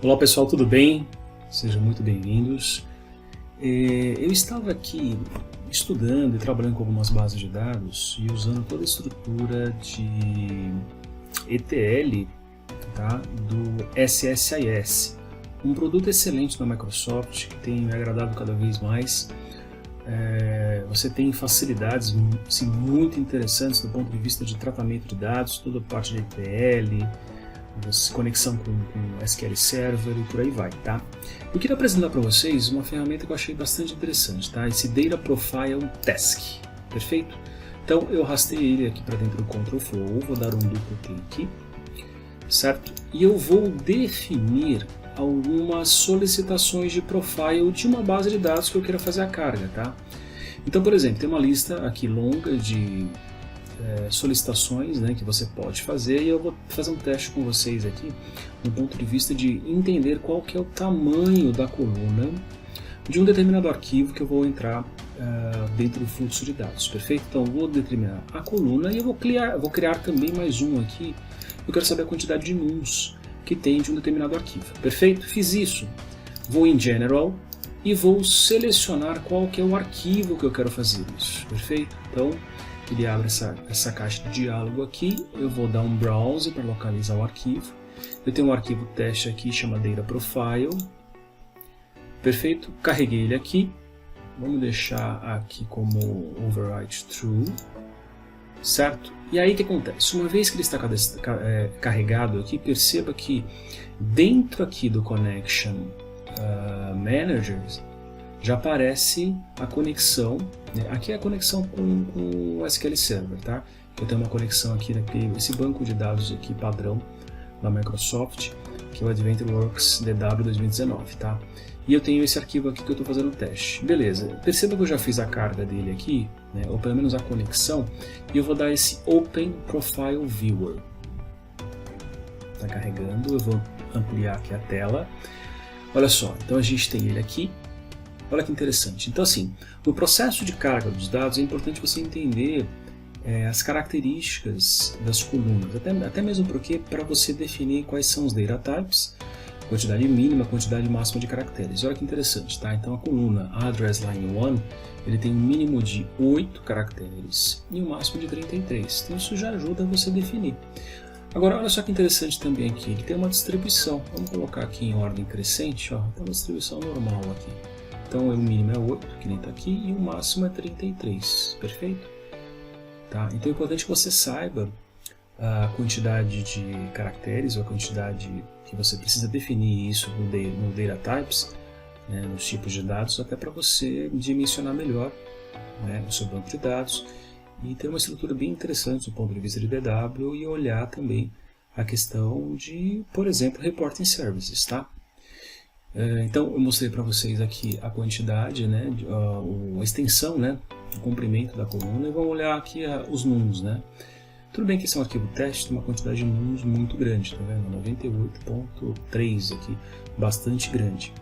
Olá pessoal, tudo bem? Sejam muito bem-vindos. Eu estava aqui estudando e trabalhando com algumas bases de dados e usando toda a estrutura de ETL, tá, do SSIS, um produto excelente da Microsoft que tem me agradado cada vez mais. Você tem facilidades assim, muito interessantes do ponto de vista de tratamento de dados, toda a parte de ETL, conexão com SQL Server e por aí vai, tá? Eu queria apresentar para vocês uma ferramenta que eu achei bastante interessante, tá? Esse Data Profile Task, perfeito? Então eu arrastei ele aqui para dentro do Control Flow, vou dar um duplo clique, certo? E eu vou definir algumas solicitações de profile de uma base de dados que eu queira fazer a carga, tá? Então, por exemplo, tem uma lista aqui longa de solicitações, né, que você pode fazer, e eu vou fazer um teste com vocês aqui do ponto de vista de entender qual que é o tamanho da coluna de um determinado arquivo que eu vou entrar dentro do fluxo de dados, perfeito? Então vou determinar a coluna e eu vou criar também mais um aqui. Eu quero saber a quantidade de nums que tem de um determinado arquivo, perfeito? Fiz isso, vou em General e vou selecionar qual que é o arquivo que eu quero fazer isso, perfeito? Então ele abre essa caixa de diálogo aqui, eu vou dar um browse para localizar o arquivo. Eu tenho um arquivo teste aqui, chama Data Profile. Perfeito, carreguei ele aqui. Vamos deixar aqui como override true. Certo? E aí o que acontece? Uma vez que ele está carregado aqui, perceba que dentro aqui do Connection Managers, já aparece a conexão, né? Aqui é a conexão com o SQL Server, tá? Eu tenho uma conexão aqui, esse banco de dados aqui padrão da Microsoft, que é o AdventureWorks DW 2019, tá? E eu tenho esse arquivo aqui que eu estou fazendo o teste. Beleza, perceba que eu já fiz a carga dele aqui, né? Ou pelo menos a conexão, e eu vou dar esse Open Profile Viewer. Está carregando, eu vou ampliar aqui a tela. Olha só, então a gente tem ele aqui. Olha que interessante. Então assim, no processo de carga dos dados é importante você entender as características das colunas, até mesmo porque para você definir quais são os data types, quantidade mínima, quantidade máxima de caracteres. Olha que interessante, tá? Então a coluna Address Line 1, ele tem um mínimo de 8 caracteres e um máximo de 33. Então isso já ajuda você a definir. Agora, olha só que interessante também aqui, ele tem uma distribuição. Vamos colocar aqui em ordem crescente, ó, tem uma distribuição normal aqui. Então o mínimo é 8, que nem está aqui, e o máximo é 33, perfeito? Tá? Então é importante que você saiba a quantidade de caracteres, ou a quantidade que você precisa definir isso no Data Types, né, nos tipos de dados, até para você dimensionar melhor, né, o seu banco de dados, e ter uma estrutura bem interessante do ponto de vista de DW e olhar também a questão de, por exemplo, Reporting Services, tá? Então eu mostrei para vocês aqui a quantidade, né, a extensão, né, o comprimento da coluna, e vamos olhar aqui os nums, né. Tudo bem que esse é um arquivo teste, tem uma quantidade de nums muito grande, tá vendo? 98.3 aqui, bastante grande.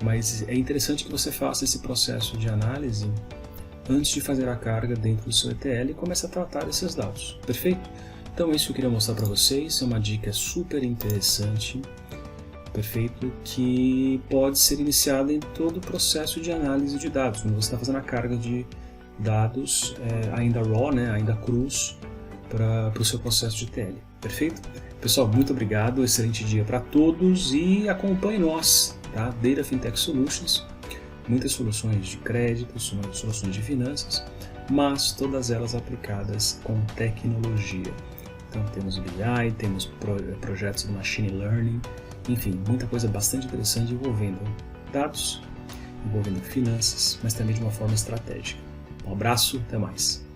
Mas é interessante que você faça esse processo de análise antes de fazer a carga dentro do seu ETL e comece a tratar esses dados, perfeito? Então isso eu queria mostrar para vocês, é uma dica super interessante, perfeito, que pode ser iniciada em todo o processo de análise de dados, quando você está fazendo a carga de dados ainda raw, né, ainda crus, para o seu processo de TL, perfeito? Pessoal, muito obrigado, excelente dia para todos e acompanhe nós, tá? Data Fintech Solutions, muitas soluções de crédito, soluções de finanças, mas todas elas aplicadas com tecnologia. Então temos BI, temos projetos de Machine Learning, enfim, muita coisa bastante interessante envolvendo dados, envolvendo finanças, mas também de uma forma estratégica. Um abraço, até mais.